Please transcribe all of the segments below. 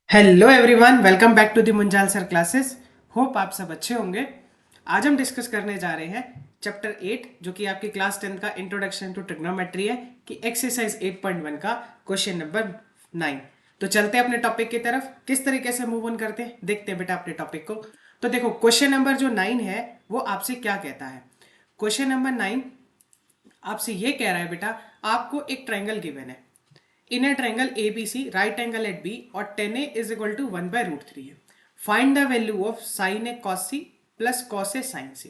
Hello everyone, welcome back to the Munjal sir classes. Hope आप सब अच्छे होंगे। आज हम डिस्कस करने जा रहे हैं चैप्टर 8 जो कि आपकी क्लास 10 का इंट्रोडक्शन टू ट्रिग्नोमेट्री है कि एक्सरसाइज 8.1 का क्वेश्चन नंबर 9। तो चलते हैं अपने टॉपिक की तरफ। किस तरीके से मूव ऑन करते हैं देखते हैं बेटा अपने टॉपिक को। तो देखो, क्वेश्चन नंबर जो 9 है वो आपसे क्या कहता है। क्वेश्चन नंबर 9 आपसे ये कह रहा है बेटा, आपको एक ट्रायंगल गिवन है। In a triangle ABC, right angle at B और tan A is equal to 1/√3 है। Find the value of sin A cos C plus cos A sin C।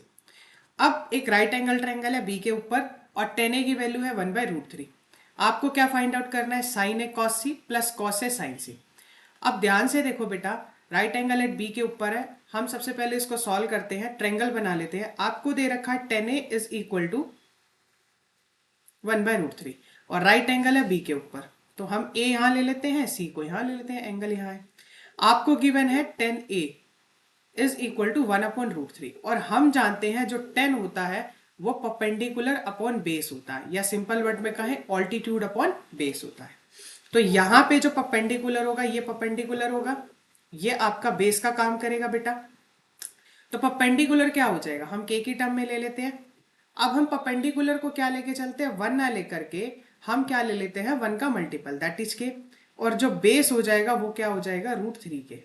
अब एक राइट एंगल ट्रायंगल है B के ऊपर और tan A की value है 1/√3। आपको क्या फाइंड आउट करना है? sin A cos C plus cos A sin C। अब ध्यान से देखो बेटा, राइट एंगल एट B के ऊपर है। हम सबसे पहले इसको सॉल्व करते हैं, ट्रायंगल बना लेते हैं। आपको दे रखा है tan A is equal to 1/√3 और राइट एंगल है बी के ऊपर, तो हम ए यहां ले लेते हैं, सी को यहां ले लेते हैं, एंगल यहां है। आपको गिवन है tan A is equal to 1/√3 और हम जानते हैं जो tan होता है वो परपेंडिकुलर अपॉन बेस होता है, या सिंपल वर्ड में कहें ऑल्टीट्यूड अपॉन बेस होता है। तो यहाँ पे जो परपेंडिकुलर होगा ये परपेंडिकुलर होगा, ये आपका बेस का काम करेगा बेटा। तो परपेंडिकुलर क्या हो जाएगा, हम के की टर्म में ले लेते हैं। अब हम परपेंडिकुलर को क्या लेके चलते हैं, 1 ना लेकर के हम क्या ले लेते हैं, 1 का मल्टीपल दैट इज के। और जो बेस हो जाएगा वो क्या हो जाएगा, √3 के।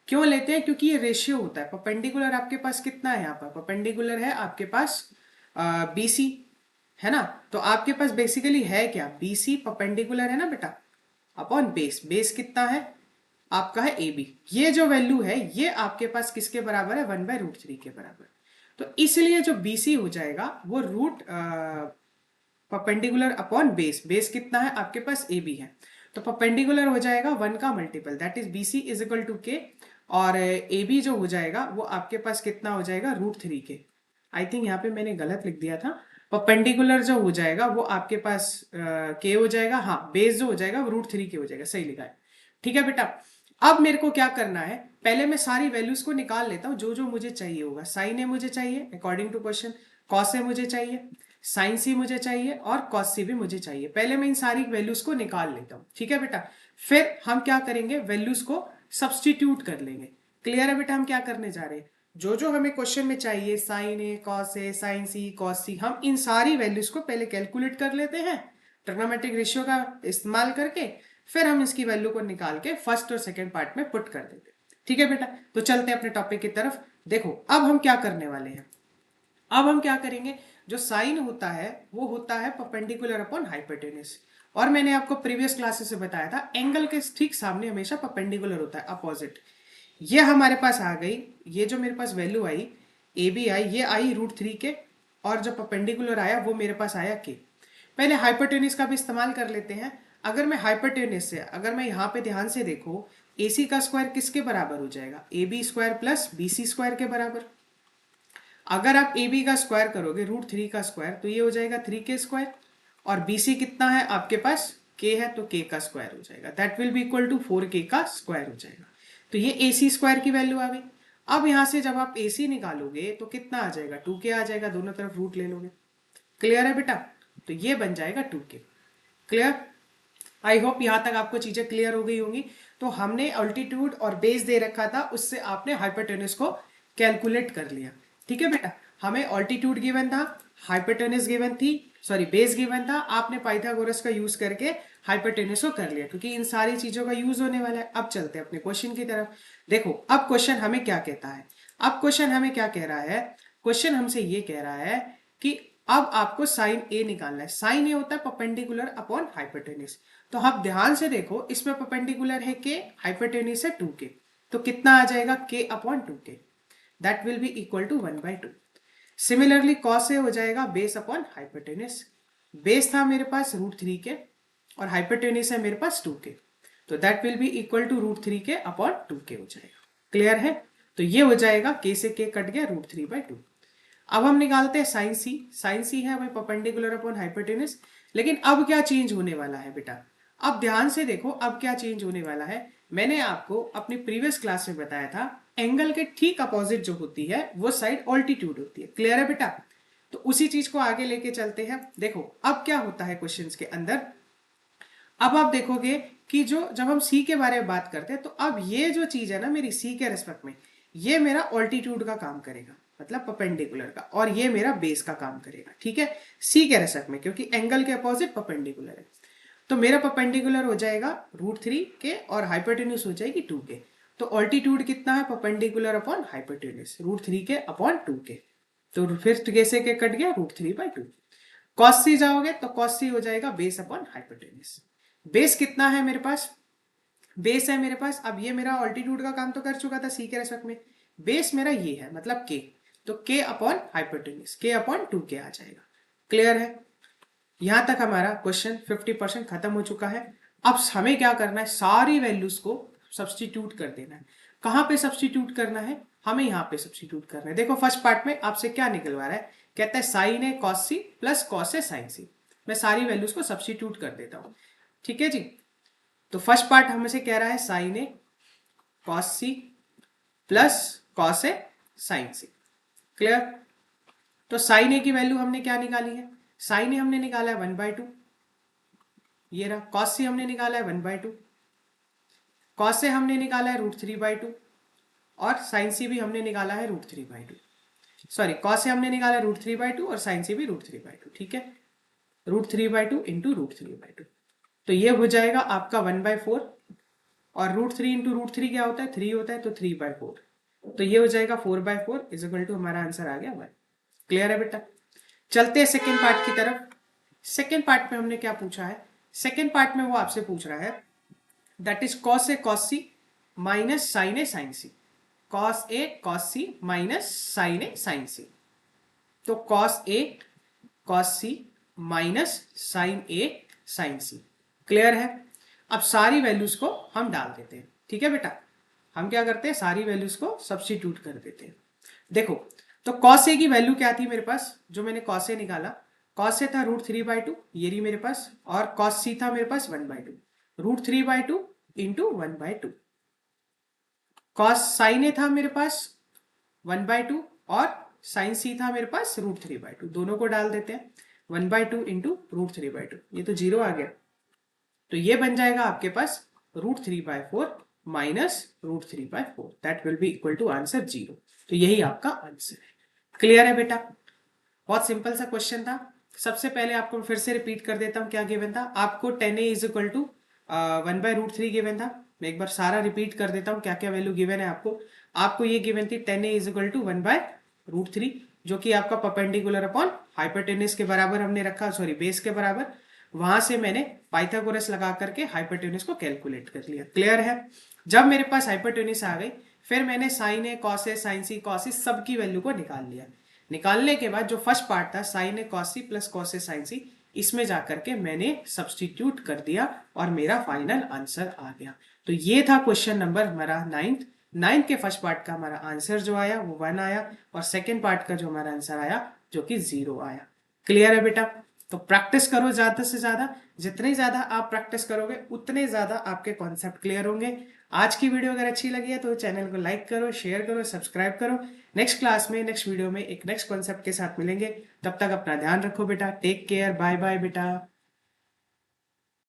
क्यों लेते हैं? क्योंकि ये रेशियो होता है। परपेंडिकुलर आपके पास कितना है, यहाँ पर परपेंडिकुलर है आपके पास BC, है ना। तो आपके पास बेसिकली है क्या, BC परपेंडिकुलर है ना बेटा अपॉन बेस। बेस कितना है आपका, है AB। ये जो वैल्यू है ये आपके पास किसके बराबर है, 1/√3 के बराबर। तो इसलिए जो BC हो जाएगा वो root perpendicular upon base. Base कितना है आपके पास, AB है। तो परपेंडिकुलर हो जाएगा 1 का multiple that is BC is equal to K. और AB जो हो जाएगा वो आपके पास कितना हो जाएगा, √3 के। आई थिंक यहाँ पे मैंने गलत लिख दिया था। परपेंडिकुलर जो हो जाएगा वो आपके पास के हो जाएगा, हाँ बेस जो हो जाएगा वो √3 के हो जाएगा, सही लिखा है। ठीक है बेटा, अब मेरे को क्या करना है, पहले मैं सारी वैल्यूज को निकाल लेता हूँ जो जो मुझे चाहिए होगा। साइन ए मुझे चाहिए according to question, cos A मुझे चाहिए, साइन सी मुझे चाहिए और कॉस सी भी मुझे चाहिए। पहले मैं इन सारी वैल्यूज को निकाल लेता हूँ, ठीक है बेटा। फिर हम क्या करेंगे, वैल्यूज को सब्सटीट्यूट कर लेंगे। क्लियर है बेटा, हम क्या करने जा रहे हैं, जो जो हमें क्वेश्चन में चाहिए, sign A cos A sine c cos सी, हम इन सारी वैल्यूज को पहले कैलकुलेट कर लेते हैं ट्रिग्नोमेट्रिक रेशियो का इस्तेमाल करके। फिर हम इसकी वैल्यू को निकाल के फर्स्ट और सेकंड पार्ट में पुट कर देते हैं। ठीक है बेटा, तो चलते हैं अपने टॉपिक की तरफ। देखो अब हम क्या करने वाले हैं, अब हम क्या करेंगे, जो साइन होता है वो होता है परपेंडिकुलर अपॉन हाइपोटेन्यूज। और मैंने आपको प्रीवियस क्लासेस से बताया था एंगल के ठीक सामने हमेशा परपेंडिकुलर होता है, अपोजिट। ये हमारे पास आ गई, ये जो मेरे पास वैल्यू आई AB आई, ये आई √3 के, और जो परपेंडिकुलर आया वो मेरे पास आया के। पहले हाइपोटेन्यूज का भी इस्तेमाल कर लेते हैं। अगर मैं हाइपोटेन्यूज से, अगर मैं यहाँ पे ध्यान से देखो, AC का स्क्वायर किसके बराबर हो जाएगा, AB square plus BC square के बराबर। अगर आप AB का स्क्वायर करोगे √3 का स्क्वायर तो ये हो जाएगा 3 के स्क्वायर, और BC कितना है आपके पास, K है तो K का स्क्वायर हो जाएगा, that will be equal to 4K का स्क्वायर हो जाएगा। तो ये AC स्क्वायर की वैल्यू आ गई। अब यहां से जब आप AC निकालोगे तो कितना आ जाएगा, 2K आ जाएगा, दोनों तरफ रूट ले लोगे। क्लियर है बेटा, तो ये बन जाएगा 2K। क्लियर, आई होप यहां तक आपको चीजें क्लियर हो गई होंगी। तो हमने अल्टीट्यूड और बेस दे रखा था, उससे आपने हाइपोटेन्यूज को कैलकुलेट कर लिया। ठीक है बेटा, हमें अल्टीट्यूड गिवन था, हाइपोटेन्यूज गिवन थी, सॉरी बेस गिवन था, आपने पाइथागोरस का यूज करके हाइपोटेन्यूज को कर लिया, क्योंकि इन सारी चीजों का यूज होने वाला है। अब चलते हैं अपने क्वेश्चन की तरफ। देखो अब क्वेश्चन हमें क्या कहता है, अब क्वेश्चन हमें क्या कह रहा है, क्वेश्चन हमसे ये कह रहा है कि अब आपको साइन ए निकालना है। साइन ए होता है परपेंडिकुलर अपॉन हाइपोटेन्यूज। तो आप ध्यान से देखो, इसमें परपेंडिकुलर है के, हाइपोटेन्यूज है 2K, तो कितना आ जाएगा K upon 2K, that will be equal to 1/2। Similarly cos a हो जाएगा बेस अपॉन हाइपोटेन्यूज। बेस था मेरे पास √3 के और हाइपोटेन्यूज है मेरे पास 2K, तो that will be equal to √3 के अपॉन 2K हो जाएगा। क्लियर है, तो ये हो जाएगा K से K कट गया, √3/2। अब हम निकालते हैं साइन सी। साइन सी है हमें परपेंडिकुलर अपॉन हाइपोटेन्यूज। लेकिन अब क्या चेंज होने वाला है बेटा, अब ध्यान से देखो अब क्या चेंज होने वाला है। मैंने आपको अपनी प्रीवियस क्लास में बताया था एंगल के ठीक अपोजिट जो होती है वो साइड ऑल्टीट्यूड होती है। क्लियर है बेटा, तो उसी चीज को आगे लेके चलते हैं। देखो अब क्या होता है क्वेश्चंस के अंदर, अब आप देखोगे कि जो जब हम सी के बारे में बात करते हैं तो अब ये जो चीज है ना मेरी सी के रेस्पेक्ट में, ये मेरा ऑल्टीट्यूड का काम करेगा, मतलब परपेंडिकुलर का, और ये मेरा बेस का काम करेगा, ठीक है, सी के रेस्पेक्ट में, क्योंकि एंगल के अपोजिट परपेंडिकुलर है। तो मेरा परपेंडिकुलर हो जाएगा √3 के और हाइपोटेन्यूज हो जाएगी 2 के। तो ऑल्टीट्यूड कितना है परपेंडिकुलर अपॉन हाइपोटेन्यूज, √3 के अपॉन 2 के। तो फिर कैसे के कट गया √3/2। कॉस सी जाओगे तो कॉस सी हो जाएगा बेस अपॉन हाइपोटेन्यूज। बेस कितना है मेरे पास, बेस है मेरे पास, अब ये मेरा ऑल्टीट्यूड का काम तो कर चुका था सी के रेस्पेक्ट में, बेस मेरा ये है मतलब के, तो के अपॉन हाइपोटेन्यूज, के अपॉन 2 के आ जाएगा। क्लियर है, यहां तक हमारा क्वेश्चन 50% खत्म हो चुका है। अब हमें क्या करना है, सारी वैल्यूज को सब्सटीट्यूट कर देना है। कहां पे सब्सटीट्यूट करना है, हमें यहाँ पे सब्सटीट्यूट करना है। देखो फर्स्ट पार्ट में आपसे क्या निकलवा रहा है, कहता है sign A cos C plus cos A sine सी। मैं सारी वैल्यूज को सब्सटीट्यूट कर देता हूं, ठीक है जी। तो फर्स्ट पार्ट हमसे कह रहा है sign A cos C plus cos A sine c. Clear, तो साइन ए की वैल्यू हमने क्या निकाली है, साइन ए हमने निकाला है 1/2, ये रहा। कॉस सी हमने निकाला है 1/2, कॉस ए हमने निकाला है √3/2, और साइन सी भी हमने निकाला है √3/2। सॉरी, कॉस ए हमने निकाला है √3/2 और साइन सी भी √3/2, ठीक है। √3/2 इंटू √3/2, तो ये हो जाएगा आपका 1/4, और √3 इंटू √3 क्या होता है, 3 होता है, तो 3/4, तो ये हो जाएगा 4/4 इज इक्वल टू हमारा आंसर आ गया 1। क्लियर है बेटा, चलते हैं सेकेंड पार्ट की तरफ। सेकेंड पार्ट में हमने क्या पूछा है, सेकेंड पार्ट में वो आपसे पूछ रहा है that is cos a cos c minus sine a sine c, cos a cos c minus sine a sine c. तो cos a cos c minus sine a sine c. Clear है, अब सारी वैल्यूज को हम डाल देते हैं, ठीक है बेटा। हम क्या करते हैं, सारी वैल्यूज को सब्स्टिट्यूट कर देते हैं। देखो, तो कॉस ए की वैल्यू क्या थी मेरे पास, जो मैंने कॉस ए निकाला, कॉस ए था √3/2, ये रही मेरे पास, और कॉस सी था मेरे पास 1/2, √3/2 इंटू 1/2। कॉस साइन ए था मेरे पास 1/2, और साइन सी था मेरे पास √3/2, दोनों को डाल देते हैं, 1/2 इंटू √3/2, ये तो 0 आ गया। तो ये बन जाएगा आपके पास √3/4 minus √3/4, that will be equal to answer 0। तो यही आपका आंसर है। क्लियर है बेटा, बहुत सिंपल सा क्वेश्चन था। सबसे पहले आपको फिर से रिपीट कर देता हूं क्या गिवन था आपको, 10a is equal to 1/√3 given था। मैं एक बार सारा रिपीट कर देता हूं क्या क्या वैल्यू गिवन है आपको ये गिवन थी 10a इज इक्वल टू 1/√3, जो कि आपका परपेंडिकुलर अपॉन हाइपोटेन्यूज के बराबर हमने रखा, सॉरी बेस के बराबर। वहां से मैंने पाइथागोरस लगा करके हाइपोटेन्यूज को कैलकुलेट कर लिया। क्लियर है, जब मेरे पास हाइपोटेन्यूज आ गई, फिर मैंने sign A cos A sine c cos सी सबकी वैल्यू को निकाल लिया। निकालने के बाद जो फर्स्ट पार्ट था sign A cos C plus cos A sine सी, इसमें जाकर के मैंने सब्सटीट्यूट कर दिया और मेरा फाइनल आंसर आ गया। तो ये था क्वेश्चन नंबर हमारा 9th के फर्स्ट पार्ट का हमारा आंसर जो आया वो 1 आया, और सेकेंड पार्ट का जो हमारा आंसर आया जो कि 0 आया। क्लियर है बेटा, तो प्रैक्टिस करो ज्यादा से ज्यादा, जितने ज्यादा आप प्रैक्टिस करोगे उतने ज्यादा आपके कॉन्सेप्ट क्लियर होंगे। आज की वीडियो अगर अच्छी लगी है तो चैनल को लाइक करो, शेयर करो, सब्सक्राइब करो। नेक्स्ट क्लास में, नेक्स्ट वीडियो में एक नेक्स्ट कॉन्सेप्ट के साथ मिलेंगे। तब तक अपना ध्यान रखो बेटा, टेक केयर, बाय बाय बेटा।